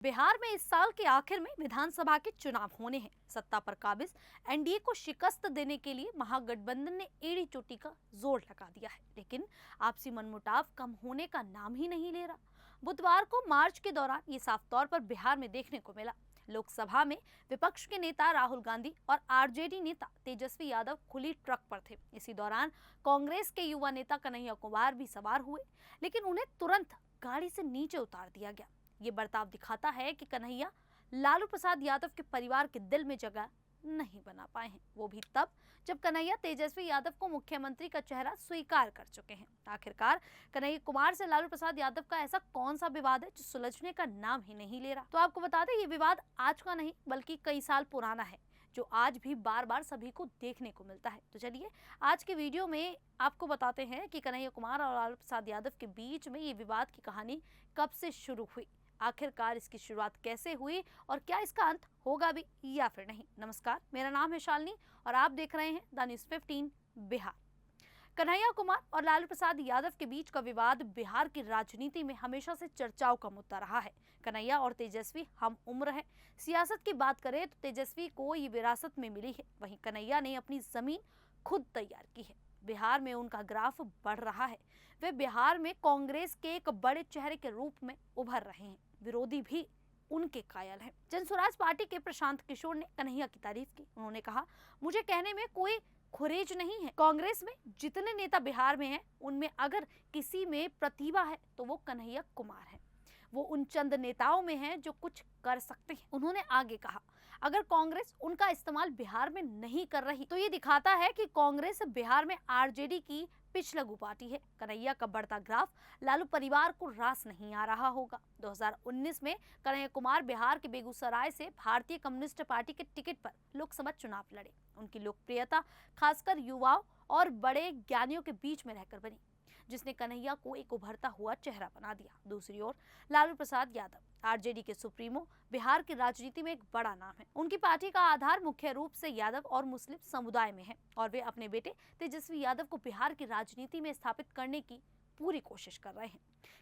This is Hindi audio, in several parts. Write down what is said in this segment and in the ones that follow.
बिहार में इस साल के आखिर में विधानसभा के चुनाव होने हैं। सत्ता पर काबिज एनडीए को शिकस्त देने के लिए महागठबंधन ने एड़ी चोटी का जोर लगा दिया है, लेकिन आपसी मनमुटाव कम होने का नाम ही नहीं ले रहा। बुधवार को मार्च के दौरान ये साफ तौर पर बिहार में देखने को मिला। लोकसभा में विपक्ष के नेता राहुल गांधी और आरजेडी नेता तेजस्वी यादव खुली ट्रक पर थे। इसी दौरान कांग्रेस के युवा नेता कन्हैया कुमार भी सवार हुए, लेकिन उन्हें तुरंत गाड़ी से नीचे उतार दिया गया। ये बर्ताव दिखाता है कि कन्हैया लालू प्रसाद यादव के परिवार के दिल में जगह नहीं बना पाए हैं, वो भी तब जब कन्हैया तेजस्वी यादव को मुख्यमंत्री का चेहरा स्वीकार कर चुके हैं। आखिरकार कन्हैया कुमार से लालू प्रसाद यादव का ऐसा कौन सा विवाद है जो सुलझने का नाम ही नहीं ले रहा। तो आपको बता दें, ये विवाद आज का नहीं बल्कि कई साल पुराना है, जो आज भी बार बार सभी को देखने को मिलता है। तो चलिए आज के वीडियो में आपको बताते हैं कि कन्हैया कुमार और लालू प्रसाद यादव के बीच में ये विवाद की कहानी कब से शुरू हुई, आखिरकार इसकी शुरुआत कैसे हुई और क्या इसका अंत होगा भी या फिर नहीं। नमस्कार, मेरा नाम है शालिनी और आप देख रहे हैं द न्यूज़ 15 बिहार। कन्हैया कुमार और लालू प्रसाद यादव के बीच का विवाद बिहार की राजनीति में हमेशा से चर्चाओं का मुद्दा रहा है। कन्हैया और तेजस्वी हम उम्र हैं। सियासत की बात करें तो तेजस्वी को ये विरासत में मिली है, वहीं कन्हैया ने अपनी जमीन खुद तैयार की है। बिहार में उनका ग्राफ बढ़ रहा है। वे बिहार में कांग्रेस के एक बड़े चेहरे के रूप में उभर रहे हैं। विरोधी भी उनके कायल हैं। जनसुराज पार्टी के प्रशांत किशोर ने कन्हैया की तारीफ की। उन्होंने कहा, मुझे कहने में कोई खुरेज नहीं है। कांग्रेस में जितने नेता बिहार में हैं, उनमें अगर किसी में प्रतिभा है तो वो कन्हैया कुमार है। वो उन चंद नेताओं में हैं जो कुछ कर सकते हैं। उन्होंने आगे कहा, अगर कांग्रेस उनका इस्तेमाल बिहार में नहीं कर रही तो ये दिखाता है कि कांग्रेस बिहार में आरजेडी की पिछलगू पार्टी है। कन्हैया का बढ़ता ग्राफ लालू परिवार को रास नहीं आ रहा होगा। 2019 में कन्हैया कुमार बिहार के बेगूसराय से भारतीय कम्युनिस्ट पार्टी के टिकट पर लोकसभा चुनाव लड़े। उनकी लोकप्रियता खासकर युवाओं और बड़े ज्ञानियों के बीच में रहकर बनी, जिसने कन्हैया को एक उभरता हुआ चेहरा बना दिया। दूसरी ओर लालू प्रसाद यादव आरजेडी के सुप्रीमो बिहार की राजनीति में एक बड़ा नाम है। उनकी पार्टी का आधार मुख्य रूप से यादव और मुस्लिम समुदाय में है और वे अपने बेटे तेजस्वी यादव को बिहार की राजनीति में स्थापित करने की पूरी कोशिश कर रहे हैं।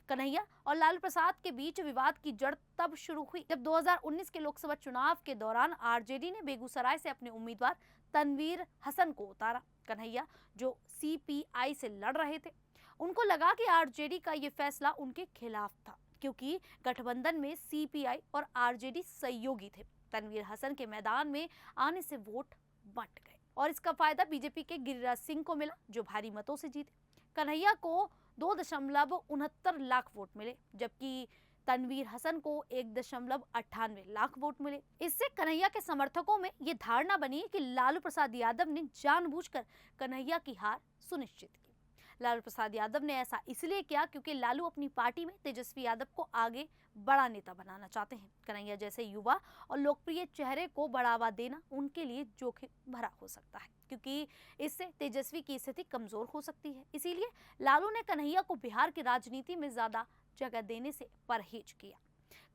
कन्हैया और लालू प्रसाद के बीच विवाद की जड़ तब शुरू हुई जब 2019 के लोकसभा चुनाव के दौरान आरजेडी ने बेगूसराय से अपने उम्मीदवार तनवीर हसन को उतारा। कन्हैया जो सीपीआई से लड़ रहे थे, उनको लगा कि आरजेडी का ये फैसला उनके खिलाफ था, क्योंकि गठबंधन में सीपीआई और आरजेडी सहयोगी थे। तनवीर हसन के मैदान में आने से वोट बंट गए और इसका फायदा बीजेपी के गिरिराज सिंह को मिला, जो भारी मतों से जीते। कन्हैया को 2.69 लाख वोट मिले, जबकि तनवीर हसन को 1.98 लाख वोट मिले। इससे कन्हैया के समर्थकों में ये धारणा बनी कि लालू प्रसाद यादव ने जानबूझकर कन्हैया की हार सुनिश्चित की। लालू प्रसाद यादव ने ऐसा इसलिए किया क्योंकि लालू अपनी पार्टी में तेजस्वी यादव को आगे बड़ा नेता बनाना चाहते हैं। कन्हैया जैसे युवा और लोकप्रिय चेहरे को बढ़ावा देना उनके लिए जोखिम भरा हो सकता है, क्योंकि इससे तेजस्वी की स्थिति कमजोर हो सकती है। इसीलिए लालू ने कन्हैया को बिहार की राजनीति में ज्यादा जगह देने से परहेज किया।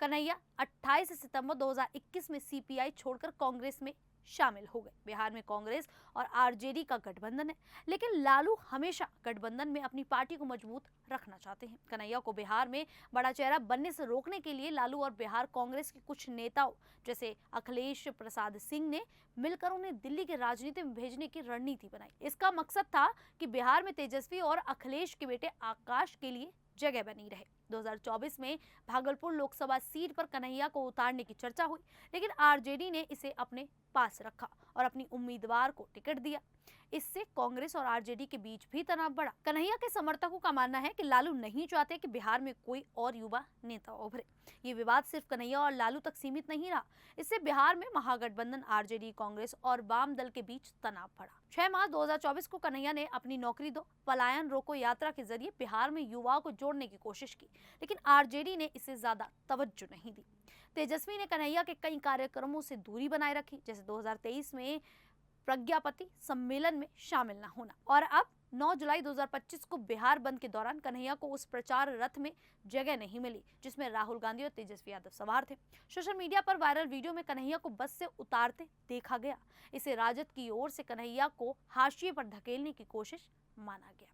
कन्हैया 28 सितंबर 2021 में सीपीआई छोड़कर कांग्रेस में शामिल हो गए। बिहार में कांग्रेस और आरजेडी का गठबंधन है, लेकिन लालू हमेशा गठबंधन में अपनी पार्टी को मजबूत रखना चाहते हैं। कन्हैया को बिहार में बड़ा चेहरा बनने से रोकने के लिए लालू और बिहार कांग्रेस के कुछ नेताओं जैसे अखिलेश प्रसाद सिंह ने मिलकर उन्हें दिल्ली की राजनीति में भेजने की रणनीति बनाई। इसका मकसद था कि बिहार में तेजस्वी और अखिलेश के बेटे आकाश के लिए जगह बनी रहे। 2024 में भागलपुर लोकसभा सीट पर कन्हैया को उतारने की चर्चा हुई, लेकिन आरजेडी ने इसे अपने पास रखा और अपनी उम्मीदवार को टिकट दिया। इससे कांग्रेस और आरजेडी के बीच भी तनाव बढ़ा। कन्हैया के समर्थकों का मानना है कि लालू नहीं चाहते कि बिहार में कोई और युवा नेता उभरे। ये विवाद सिर्फ कन्हैया और लालू तक सीमित नहीं रहा, इससे बिहार में महागठबंधन आरजेडी, कांग्रेस और वाम दल के बीच तनाव बढ़ा। 6 मार्च 2024 को कन्हैया ने अपनी नौकरी दो पलायन रोको यात्रा के जरिए बिहार में युवाओं को जोड़ने की कोशिश की, लेकिन आरजेडी ने इसे ज्यादा तवज्जो नहीं दी। तेजस्वी ने कन्हैया के कई कार्यक्रमों से दूरी बनाए रखी, जैसे 2023 में प्रज्ञापति सम्मेलन में शामिल न होना, और अब 9 जुलाई 2025 को बिहार बंद के दौरान कन्हैया को उस प्रचार रथ में जगह नहीं मिली जिसमें राहुल गांधी और तेजस्वी यादव सवार थे। सोशल मीडिया पर वायरल वीडियो में कन्हैया को बस से उतारते देखा गया। इसे राजद की ओर से कन्हैया को हाशिए पर धकेलने की कोशिश माना गया,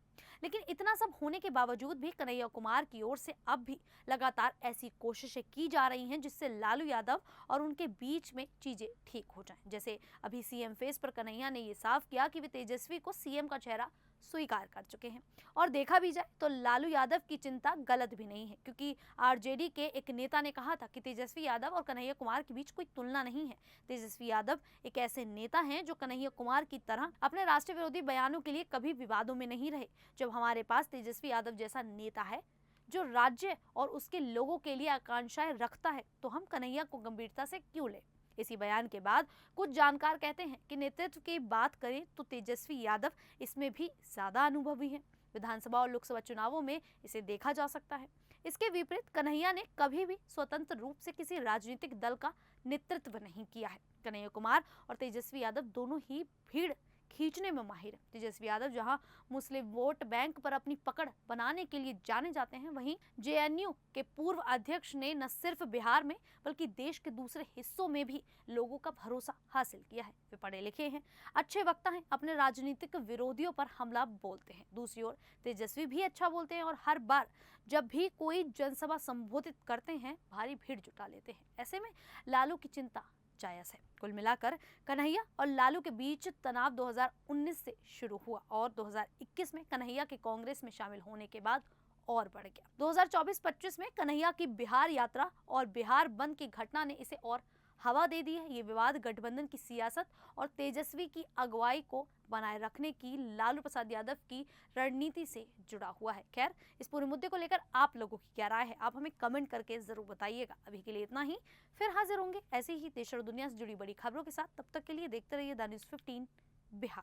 लेकिन इतना सब होने के बावजूद भी कन्हैया कुमार की ओर से अब भी लगातार ऐसी कोशिशें की जा रही हैं जिससे लालू यादव और उनके बीच में चीजें ठीक हो जाएं। जैसे अभी सीएम फेस पर कन्हैया ने ये साफ किया कि वे तेजस्वी को सीएम का चेहरा स्वीकार कर चुके हैं। और देखा भी जाए तो लालू यादव की चिंता गलत भी नहीं है, क्योंकि आरजेडी के एक नेता ने कहा था कि तेजस्वी यादव और कन्हैया कुमार के बीच कोई तुलना नहीं है। तेजस्वी यादव एक ऐसे नेता हैं जो कन्हैया कुमार की तरह अपने राष्ट्र विरोधी बयानों के लिए कभी विवादों में नहीं रहे। जब हमारे पास तेजस्वी यादव जैसा नेता है जो राज्य और उसके लोगों के लिए आकांक्षाएं रखता है, तो हम कन्हैया को गंभीरता से क्यों लें। इसी बयान के बाद कुछ जानकार कहते हैं कि नेतृत्व की बात करें तो तेजस्वी यादव इसमें भी ज्यादा अनुभवी हैं। विधानसभा और लोकसभा चुनावों में इसे देखा जा सकता है। इसके विपरीत कन्हैया ने कभी भी स्वतंत्र रूप से किसी राजनीतिक दल का नेतृत्व नहीं किया है। कन्हैया कुमार और तेजस्वी यादव दोनों ही भीड़ खींचने में माहिर है। तेजस्वी यादव जहां मुस्लिम वोट बैंक पर अपनी पकड़ बनाने के लिए जाने जाते हैं, वहीं जेएनयू के पूर्व अध्यक्ष ने न सिर्फ बिहार में बल्कि देश के दूसरे हिस्सों में भी लोगों का भरोसा हासिल किया है। वे पढ़े लिखे हैं, अच्छे वक्ता हैं, अपने राजनीतिक विरोधियों पर हमला बोलते हैं। दूसरी ओर तेजस्वी भी अच्छा बोलते हैं और हर बार जब भी कोई जनसभा संबोधित करते हैं भारी भीड़ जुटा लेते हैं। ऐसे में लालू की चिंता जायज है। कुल मिलाकर कन्हैया और लालू के बीच तनाव 2019 से शुरू हुआ और 2021 में कन्हैया के कांग्रेस में शामिल होने के बाद और बढ़ गया। 2024-25 में कन्हैया की बिहार यात्रा और बिहार बंद की घटना ने इसे और हवा दे दी है। ये विवाद गठबंधन की सियासत और तेजस्वी की अगुवाई को बनाए रखने की लालू प्रसाद यादव की रणनीति से जुड़ा हुआ है। खैर, इस पूरे मुद्दे को लेकर आप लोगों की क्या राय है, आप हमें कमेंट करके जरूर बताइएगा। अभी के लिए इतना ही, फिर हाजिर होंगे ऐसे ही देश और दुनिया से जुड़ी बड़ी खबरों के साथ। तब तक के लिए देखते रहिए द न्यूज़ 15 बिहार।